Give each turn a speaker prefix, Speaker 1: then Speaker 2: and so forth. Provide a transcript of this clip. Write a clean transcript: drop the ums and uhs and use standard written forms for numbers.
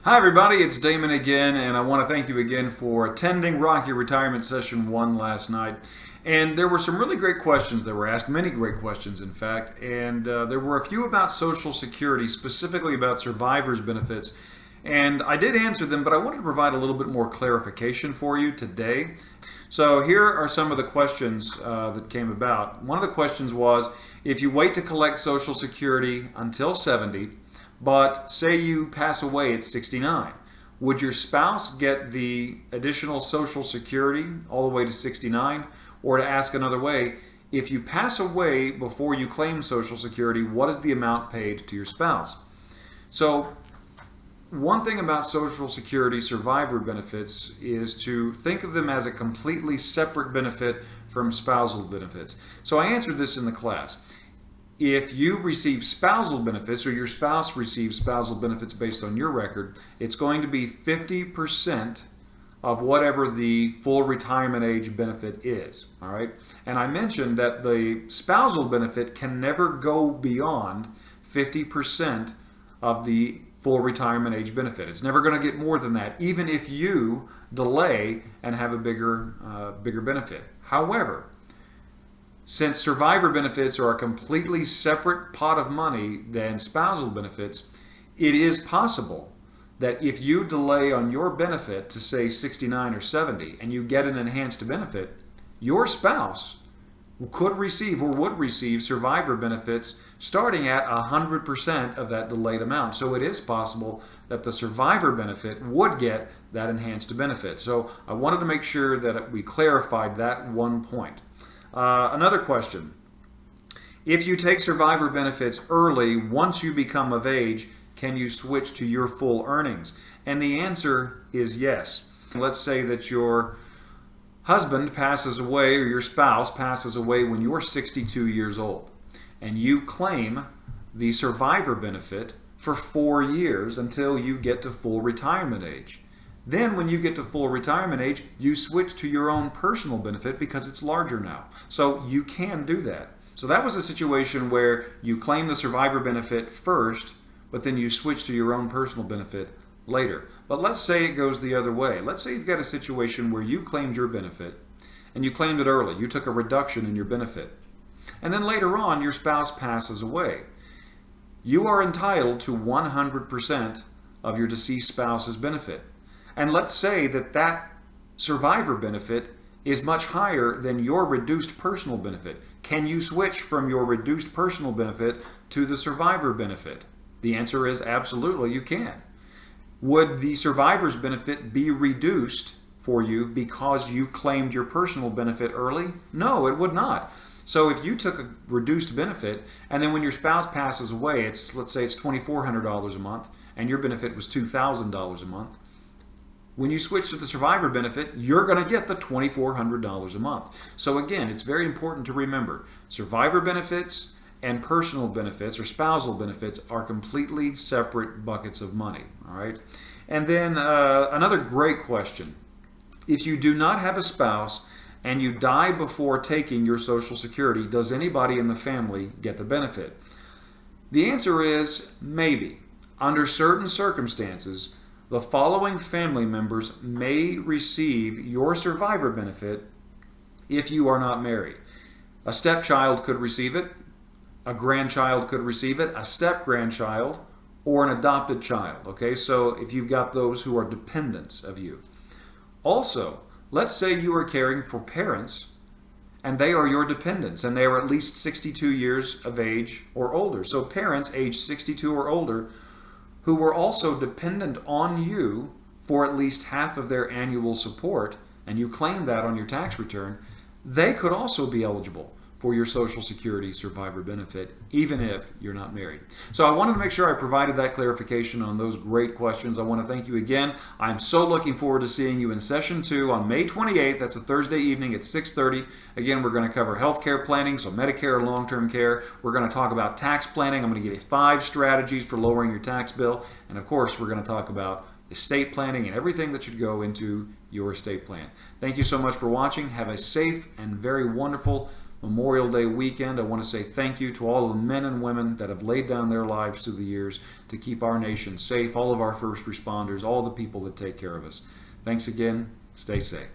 Speaker 1: Hi everybody, it's Damon again, and I want to thank you again for attending Rocky Retirement Session 1 last night. And there were some really great questions that were asked, many great questions in fact, and there were a few about Social Security, specifically about survivors' benefits. And I did answer them, but I wanted to provide a little bit more clarification for you today. So here are some of the questions that came about. One of the questions was, if you wait to collect Social Security until 70, but say you pass away at 69, would your spouse get the additional Social Security all the way to 69? Or to ask another way, if you pass away before you claim Social Security, what is the amount paid to your spouse? So one thing about Social Security survivor benefits is to think of them as a completely separate benefit from spousal benefits. So I answered this in the class. If you receive spousal benefits or your spouse receives spousal benefits based on your record, it's going to be 50% of whatever the full retirement age benefit is. All right? And I mentioned that the spousal benefit can never go beyond 50% of the full retirement age benefit. It's never going to get more than that, even if you delay and have a bigger benefit. However, since survivor benefits are a completely separate pot of money than spousal benefits, it is possible that if you delay on your benefit to say 69 or 70 and you get an enhanced benefit, your spouse could receive or would receive survivor benefits starting at 100% of that delayed amount. So it is possible that the survivor benefit would get that enhanced benefit. So I wanted to make sure that we clarified that one point. Another question. If you take survivor benefits early, once you become of age, can you switch to your full earnings? And the answer is yes. Let's say that your husband passes away or your spouse passes away when you're 62 years old, and you claim the survivor benefit for 4 years until you get to full retirement age. Then when you get to full retirement age, you switch to your own personal benefit because it's larger now. So you can do that. So that was a situation where you claim the survivor benefit first, but then you switch to your own personal benefit later. But let's say it goes the other way. Let's say you've got a situation where you claimed your benefit and you claimed it early. You took a reduction in your benefit. And then later on, your spouse passes away. You are entitled to 100% of your deceased spouse's benefit. And let's say that that survivor benefit is much higher than your reduced personal benefit. Can you switch from your reduced personal benefit to the survivor benefit? The answer is absolutely you can. Would the survivor's benefit be reduced for you because you claimed your personal benefit early? No, it would not. So if you took a reduced benefit and then when your spouse passes away, let's say it's $2,400 a month and your benefit was $2,000 a month, when you switch to the survivor benefit, you're going to get the $2,400 a month. So again, it's very important to remember, survivor benefits and personal benefits or spousal benefits are completely separate buckets of money. All right. And then another great question. If you do not have a spouse and you die before taking your Social Security, does anybody in the family get the benefit? The answer is maybe. Under certain circumstances, the following family members may receive your survivor benefit if you are not married. A stepchild could receive it, a grandchild could receive it, a step-grandchild, or an adopted child. Okay, so if you've got those who are dependents of you. Also, let's say you are caring for parents and they are your dependents and they are at least 62 years of age or older. So parents age 62 or older who were also dependent on you for at least half of their annual support, and you claim that on your tax return, they could also be eligible for your Social Security survivor benefit, even if you're not married. So I wanted to make sure I provided that clarification on those great questions. I want to thank you again. I'm so looking forward to seeing you in Session 2 on May 28th. That's a Thursday evening at 6:30. Again, we're going to cover healthcare planning, so Medicare and long-term care. We're going to talk about tax planning. I'm going to give you 5 strategies for lowering your tax bill. And of course, we're going to talk about estate planning and everything that should go into your estate plan. Thank you so much for watching. Have a safe and very wonderful Memorial Day weekend. I want to say thank you to all of the men and women that have laid down their lives through the years to keep our nation safe, all of our first responders, all the people that take care of us. Thanks again. Stay safe.